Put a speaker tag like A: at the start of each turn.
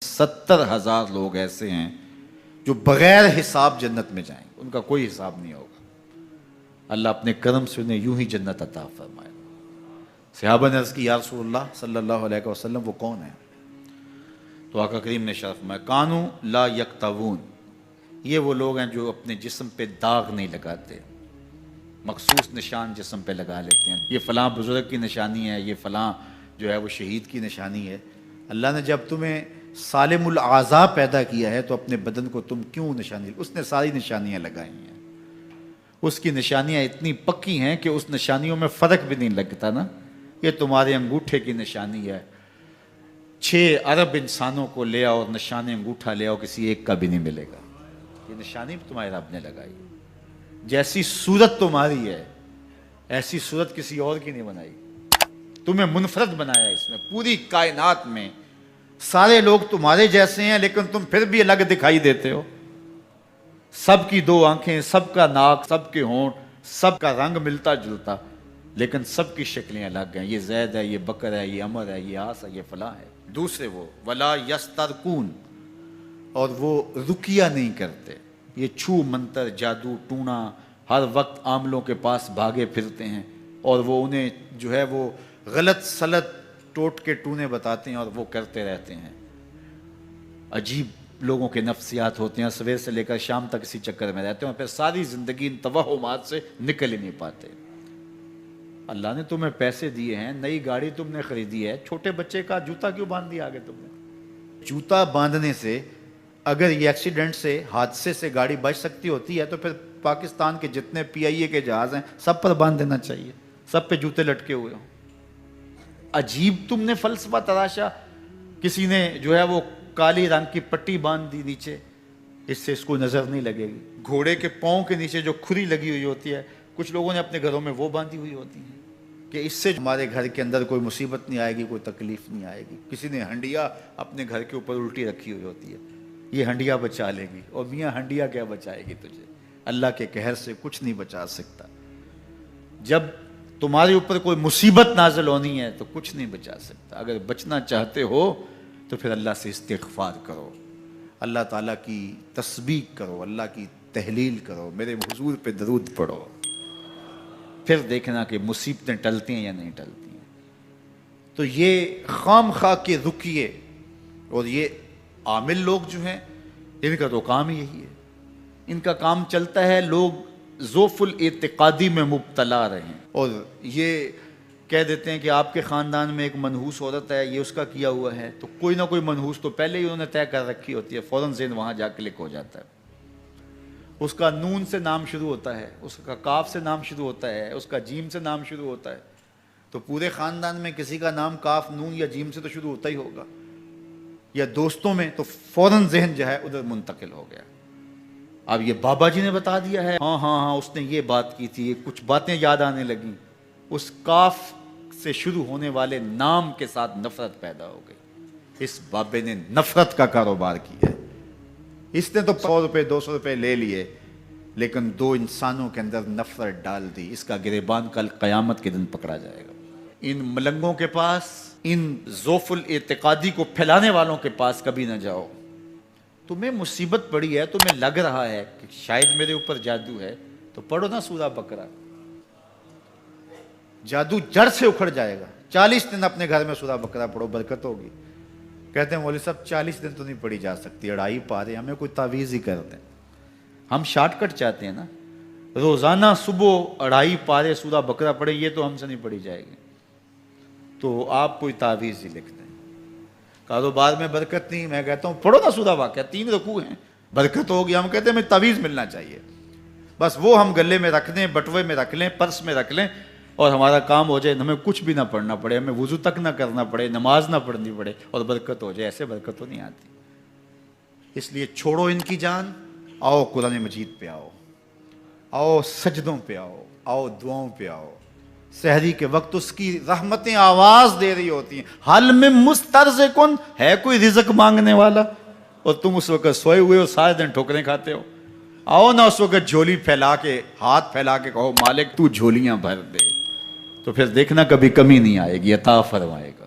A: 70,000 لوگ ایسے ہیں جو بغیر حساب جنت میں جائیں گے، ان کا کوئی حساب نہیں ہوگا۔ اللہ اپنے کرم سے انہیں یوں ہی جنت عطا فرمائے۔ صحابہ نے عرض کی یا رسول اللہ صلی اللہ علیہ وسلم وہ کون ہیں؟ تو آقا کریم نے شرف فرمایا کانو لا یکتوون، یہ وہ لوگ ہیں جو اپنے جسم پہ داغ نہیں لگاتے، مخصوص نشان جسم پہ لگا لیتے ہیں، یہ فلاں بزرگ کی نشانی ہے، یہ فلاں جو ہے وہ شہید کی نشانی ہے۔ اللہ نے جب تمہیں سالم الاعضاء پیدا کیا ہے تو اپنے بدن کو تم کیوں نشانی، اس نے ساری نشانیاں لگائی ہیں، اس کی نشانیاں اتنی پکی ہیں کہ اس نشانیوں میں فرق بھی نہیں لگتا نا۔ یہ تمہارے انگوٹھے کی نشانی ہے، 6 ارب انسانوں کو لے آؤ اور نشان انگوٹھا لے آؤ، کسی ایک کا بھی نہیں ملے گا۔ یہ نشانی تمہارے رب نے لگائی۔ جیسی صورت تمہاری ہے ایسی صورت کسی اور کی نہیں بنائی، تمہیں منفرد بنایا اس میں۔ پوری کائنات میں سارے لوگ تمہارے جیسے ہیں لیکن تم پھر بھی الگ دکھائی دیتے ہو۔ سب کی 2 آنکھیں، سب کا ناک، سب کے ہونٹ، سب کا رنگ ملتا جلتا، لیکن سب کی شکلیں الگ ہیں۔ یہ زید ہے، یہ بکر ہے، یہ عمر ہے، یہ آس ہے، یہ فلاں ہے۔ دوسرے وہ ولا یسترقون، اور وہ رقیہ نہیں کرتے، یہ چھو منتر جادو ٹونا ہر وقت عاملوں کے پاس بھاگے پھرتے ہیں، اور وہ انہیں جو ہے وہ غلط سلط ٹوٹ کے ٹونے بتاتے ہیں اور وہ کرتے رہتے ہیں۔ عجیب لوگوں کے نفسیات ہوتے ہیں، صبح سے لے کر شام تک اسی چکر میں رہتے ہیں اور پھر ساری زندگی ان توہمات سے نکل ہی نہیں پاتے۔ اللہ نے تمہیں پیسے دیے ہیں، نئی گاڑی تم نے خریدی ہے، چھوٹے بچے کا جوتا کیوں باندھ دیا آگے تم نے؟ جوتا باندھنے سے اگر یہ ایکسیڈنٹ سے، حادثے سے گاڑی بچ سکتی ہوتی ہے تو پھر پاکستان کے جتنے PIA کے جہاز ہیں سب پر باندھ دینا چاہیے، سب پہ جوتے لٹکے ہوئے ہوں۔ عجیب تم نے فلسفہ تراشا، کسی نے جو ہے وہ کالی رنگ کی پٹی باندھ دی نیچے، اس سے اس کو نظر نہیں لگے گی۔ گھوڑے کے پاؤں کے نیچے جو کھری لگی ہوئی ہوتی ہے، کچھ لوگوں نے اپنے گھروں میں وہ باندھی ہوئی ہوتی ہے کہ اس سے ہمارے گھر کے اندر کوئی مصیبت نہیں آئے گی، کوئی تکلیف نہیں آئے گی۔ کسی نے ہنڈیا اپنے گھر کے اوپر الٹی رکھی ہوئی ہوتی ہے، یہ ہنڈیا بچا لے گی، اور میاں ہنڈیا کیا بچائے گی تجھے؟ اللہ کے قہر سے کچھ نہیں بچا سکتا۔ جب تمہارے اوپر کوئی مصیبت نازل ہونی ہے تو کچھ نہیں بچا سکتا۔ اگر بچنا چاہتے ہو تو پھر اللہ سے استغفار کرو، اللہ تعالیٰ کی تسبیح کرو، اللہ کی تحلیل کرو، میرے حضور پہ درود پڑھو، پھر دیکھنا کہ مصیبتیں ٹلتی ہیں یا نہیں ٹلتی ہیں۔ تو یہ خام خواہ کے رقیے اور یہ عامل لوگ جو ہیں ان کا تو کام ہی یہی ہے، ان کا کام چلتا ہے لوگ ذوف الاعتقادی میں مبتلا رہیں، اور یہ کہہ دیتے ہیں کہ آپ کے خاندان میں ایک منحوس عورت ہے، یہ اس کا کیا ہوا ہے، تو کوئی نہ کوئی منحوس تو پہلے ہی انہوں نے طے کر رکھی ہوتی ہے، فوراً ذہن وہاں جا کلک ہو جاتا ہے۔ اس کا نون سے نام شروع ہوتا ہے، اس کا کاف سے نام شروع ہوتا ہے، اس کا جیم سے نام شروع ہوتا ہے، تو پورے خاندان میں کسی کا نام کاف نون یا جیم سے تو شروع ہوتا ہی ہوگا، یا دوستوں میں، تو فوراً ذہن جو ہے ادھر منتقل ہو گیا۔ اب یہ بابا جی نے بتا دیا ہے، ہاں ہاں ہاں اس نے یہ بات کی تھی، کچھ باتیں یاد آنے لگیں، اس کاف سے شروع ہونے والے نام کے ساتھ نفرت پیدا ہو گئی۔ اس بابے نے نفرت کا کاروبار کیا ہے، اس نے تو 100 روپے 200 روپے لے لیے لیکن 2 انسانوں کے اندر نفرت ڈال دی۔ اس کا گریبان کل قیامت کے دن پکڑا جائے گا۔ ان ملنگوں کے پاس، ان ذوف الاعتقادی کو پھیلانے والوں کے پاس کبھی نہ جاؤ۔ تمہیں مصیبت پڑی ہے، تمہیں لگ رہا ہے کہ شاید میرے اوپر جادو ہے، تو پڑھو نا سورہ بقرہ، جادو جڑ سے اکھڑ جائے گا۔ 40 دن اپنے گھر میں سورہ بقرہ پڑھو، برکت ہوگی۔ کہتے ہیں مولوی صاحب 40 دن تو نہیں پڑھی جا سکتی، 2.5 پارے، ہمیں کوئی تعویذ ہی کر دیں۔ ہم شارٹ کٹ چاہتے ہیں نا، روزانہ صبح 2.5 پارے سورہ بقرہ پڑھیں، یہ تو ہم سے نہیں پڑھی جائے گی، تو آپ کوئی تعویذ ہی لکھ دیں۔ کاروبار میں برکت نہیں، میں کہتا ہوں پڑھو نا سورہ واقعہ، 3 رکوع ہیں، برکت ہوگی۔ ہم کہتے ہیں ہمیں تعویذ ملنا چاہیے، بس وہ ہم گلے میں رکھ دیں، بٹوے میں رکھ لیں، پرس میں رکھ لیں، اور ہمارا کام ہو جائے، ہمیں کچھ بھی نہ پڑھنا پڑے، ہمیں وضو تک نہ کرنا پڑے، نماز نہ پڑھنی پڑے، اور برکت ہو جائے۔ ایسے برکت تو نہیں آتی۔ اس لیے چھوڑو ان کی جان، آؤ قرآن مجید پہ آؤ، آؤ سجدوں پہ آؤ، آؤ دعاؤں پہ آؤ۔ سحری کے وقت اس کی رحمتیں آواز دے رہی ہوتی ہیں، حل میں مسترزقن، ہے کوئی رزق مانگنے والا، اور تم اس وقت سوئے ہوئے ہو، سارے دن ٹھوکریں کھاتے ہو۔ آؤ نا اس وقت جھولی پھیلا کے، ہاتھ پھیلا کے کہو مالک تو جھولیاں بھر دے، تو پھر دیکھنا کبھی کمی نہیں آئے گی، عطا فرمائے گا۔